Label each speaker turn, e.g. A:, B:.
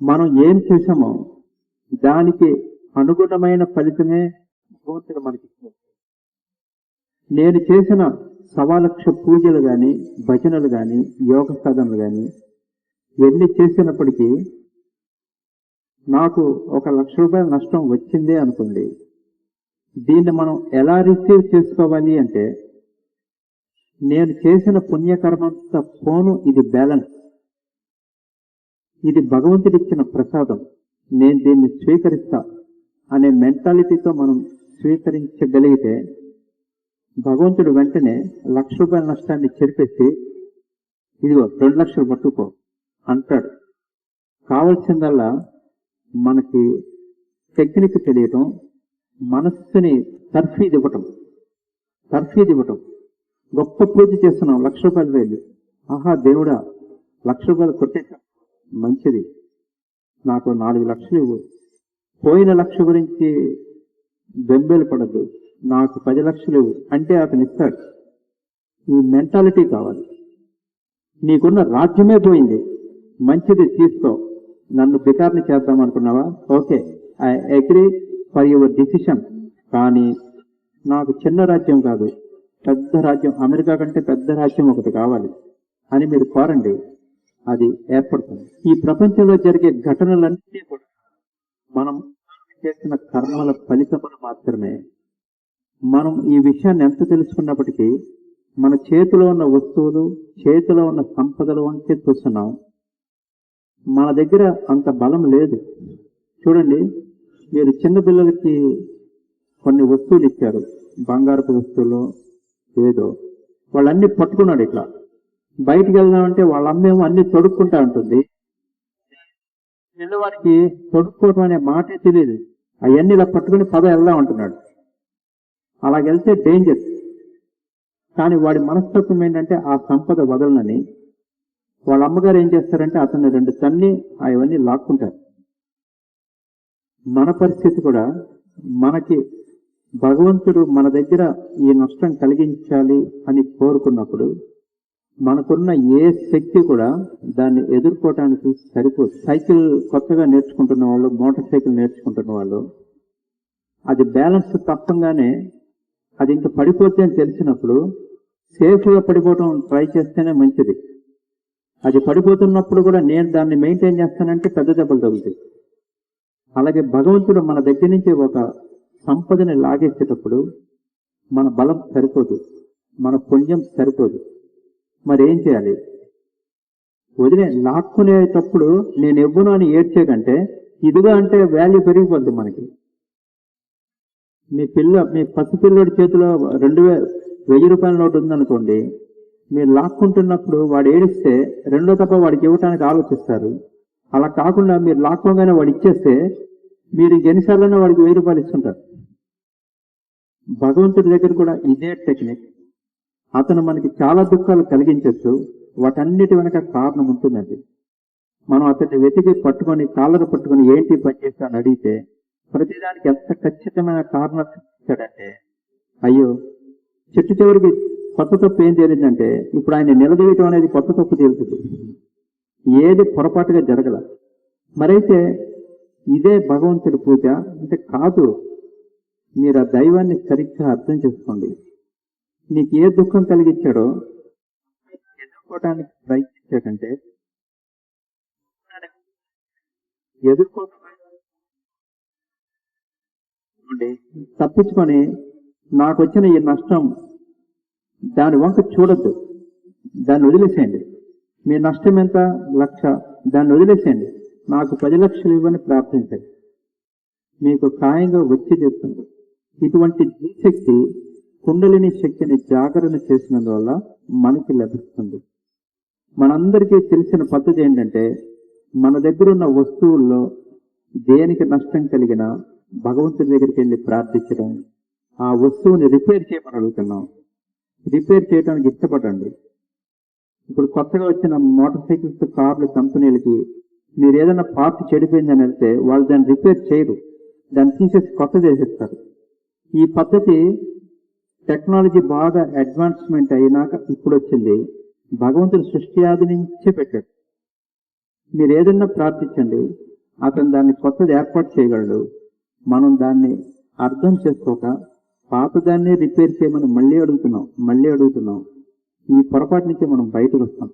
A: మనం ఏం చేసామో దానికి అనుగుణమైన ఫలితమే భగవంతుడు మనకి ఇచ్చాడు. నేను చేసిన 1,00,000 పూజలు కానీ, భజనలు కానీ, యోగ సాధనలు కానీ ఎన్ని చేసినప్పటికీ నాకు ₹1,00,000 నష్టం వచ్చిందే అనుకోండి. దీన్ని మనం ఎలా రిసీవ్ చేసుకోవాలి అంటే, నేను చేసిన పుణ్యకర్మంతా పోను, ఇది బ్యాలెన్స్, ఇది భగవంతుడిచ్చిన ప్రసాదం, నేను దీన్ని స్వీకరిస్తా అనే మెంటాలిటీతో మనం స్వీకరించగలిగితే భగవంతుడు వెంటనే ₹1,00,000 నష్టాన్ని చెరిపేసి ఇదిగో 2,00,000 పట్టుకో అంటాడు. కావలసిందల్లా మనకి టెక్నిక్ తెలియటం, మనస్సుని తర్ఫీదు ఇవ్వటం. గొప్ప పూజ చేస్తున్నాం, ₹1,00,000 వేలు, ఆహా దేవుడా ₹1,00,000 కొట్టేశాం, మంచిది, నాకు 4,00,000 ఇవ్వు. పోయిన 1,00,000 గురించి బెంబేలు పడద్దు, నాకు 10,00,000 ఇవ్వు అంటే అతను ఇస్తాడు. ఈ మెంటాలిటీ కావాలి. నీకున్న రాజ్యమే పోయింది, మంచిది తీసుకో, నన్ను బికార్ని చేద్దాం అనుకున్నావా, okay, I agree for your decision, కానీ నాకు చిన్న రాజ్యం కాదు, పెద్ద రాజ్యం, అమెరికా కంటే పెద్ద రాజ్యం ఒకటి కావాలి అని మీరు కోరండి, అది ఏర్పడుతుంది. ఈ ప్రపంచంలో జరిగే ఘటనలన్నీ కూడా మనం చేసిన కర్మల ఫలితములు మాత్రమే. మనం ఈ విషయాన్ని ఎంత తెలుసుకున్నప్పటికీ మన చేతిలో ఉన్న వస్తువులు, చేతిలో ఉన్న సంపదలు వంటి చూస్తున్నాం, మన దగ్గర అంత బలం లేదు. చూడండి, మీరు చిన్న పిల్లలకి కొన్ని వస్తువులు ఇచ్చారు, బంగారపు వస్తువులు ఏదో, వాళ్ళన్నీ పట్టుకున్నాడు. ఇట్లా బయటికి వెళ్దామంటే వాళ్ళ అమ్మేమో అన్ని తొడుక్కుంటా ఉంటుంది. పిల్లవాడికి తొడుక్కోవటం అనే మాటే తెలియదు, అవన్నీ ఇలా పట్టుకుని వెళ్దాం అంటున్నాడు. అలాగెళ్తే డేంజర్. కానీ వాడి మనస్తత్వం ఏంటంటే ఆ సంపద వదలనని. వాళ్ళ అమ్మగారు ఏం చేస్తారంటే అతన్ని 2 తన్ని అవన్నీ లాక్కుంటారు. మన పరిస్థితి కూడా, మనకి భగవంతుడు మన దగ్గర ఈ నష్టం కలిగించాలి అని కోరుకున్నప్పుడు మనకున్న ఏ శక్తి కూడా దాన్ని ఎదుర్కోవటానికి సరిపోదు. సైకిల్ కొత్తగా నేర్చుకుంటున్న వాళ్ళు, మోటార్ సైకిల్ నేర్చుకుంటున్న వాళ్ళు, అది బ్యాలెన్స్ తప్పంగానే అది ఇంకా పడిపోతే అని తెలిసినప్పుడు సేఫ్గా పడిపోవటం ట్రై చేస్తేనే మంచిది. అది పడిపోతున్నప్పుడు కూడా నేను దాన్ని మెయింటైన్ చేస్తానంటే పెద్ద దెబ్బలు తగులుతాయి. అలాగే భగవంతుడు మన దగ్గర నుంచి ఒక సంపదని లాగేసేటప్పుడు మన బలం సరిపోదు, మన పుణ్యం సరిపోదు. మరి ఏం చేయాలి? లాక్కునేటప్పుడు నేను ఇవ్వను అని ఏడ్చే కంటే ఇదిగా అంటే వాల్యూ పెరిగిపోద్ది మనకి. మీ పసిపిల్లడి చేతిలో ₹2,000 నోటు ఉందనుకోండి, మీరు లాక్కుంటున్నప్పుడు వాడు ఏడిస్తే రెండో తప్ప వాడికి ఇవ్వటానికి ఆలోచిస్తారు. అలా కాకుండా మీరు లాక్కోగానే వాడు ఇచ్చేస్తే మీరు ఎన్నిసార్లైనా వాడికి ₹1,000 ఇస్తుంటారు. భగవంతుడి దగ్గర కూడా ఇదే టెక్నిక్. అతను మనకి చాలా దుఃఖాలు కలిగించవచ్చు, వాటన్నిటి వెనక కారణం ఉంటుందండి. మనం అతన్ని వెతికి పట్టుకొని కాళ్ళను పట్టుకొని ఏంటి పని చేస్తాను అడిగితే ప్రతిదానికి ఎంత ఖచ్చితమైన కారణం ఇచ్చాడంటే, అయ్యో చెట్టు చివరికి కొత్త తప్పు ఏం తేలిందంటే ఇప్పుడు ఆయన నిలదీయటం అనేది కొత్త తప్పు తేలుతుంది, ఏది పొరపాటుగా జరగల. మరైతే ఇదే భగవంతుడి పూజ అంటే కాదు. మీరు ఆ దైవాన్ని సరిగ్గా అర్థం చేసుకోండి. నీకు ఏ దుఃఖం కలిగించాడో ఎదుర్కోవటానికి ప్రయత్నించాడంటే తప్పించుకొని నాకు వచ్చిన ఈ నష్టం దాని వంక చూడొద్దు, దాన్ని వదిలేసేయండి. మీ నష్టం ఎంత? 1,00,000, దాన్ని వదిలేసేయండి. నాకు 10,00,000 ఇవ్వని ప్రార్థించండి, మీకు ఖాయంగా వచ్చి తీరుతుంది. ఇటువంటి శక్తి, కుండలిని శక్తిని జాగరణ చేసినందువల్ల మనకి లభిస్తుంది. మనందరికీ తెలిసిన పద్ధతి ఏంటంటే, మన దగ్గర ఉన్న వస్తువుల్లో దేనికి నష్టం కలిగినా భగవంతుడి దగ్గరికి వెళ్ళి ప్రార్థించడం, ఆ వస్తువుని రిపేర్ చేయమని అడుగుతున్నాం. రిపేర్ చేయడానికి ఇష్టపడండి. ఇప్పుడు కొత్తగా వచ్చిన మోటార్ సైకిల్స్, కార్లు కంపెనీలకి మీరు ఏదైనా పార్ట్ చెడిపోయిందని వెళ్తే వాళ్ళు దాన్ని రిపేర్ చేయరు, దాన్ని తీసేసి కొత్తది వేసేస్తారు. ఈ పద్ధతి టెక్నాలజీ బాగా అడ్వాన్స్మెంట్ అయినాక ఇప్పుడు వచ్చింది. భగవంతుడు సృష్టి ఆది నుంచే పెట్టాడు. మీరు ఏదన్నా ప్రార్థించండి, అతను దాన్ని కొత్తది ఏర్పాటు చేయగలడు. మనం దాన్ని అర్థం చేసుకోక పాతదాన్ని రిపేర్ చేయమని మళ్ళీ అడుగుతున్నాం. ఈ పొరపాటు నుంచి మనం బయటకు వస్తాం.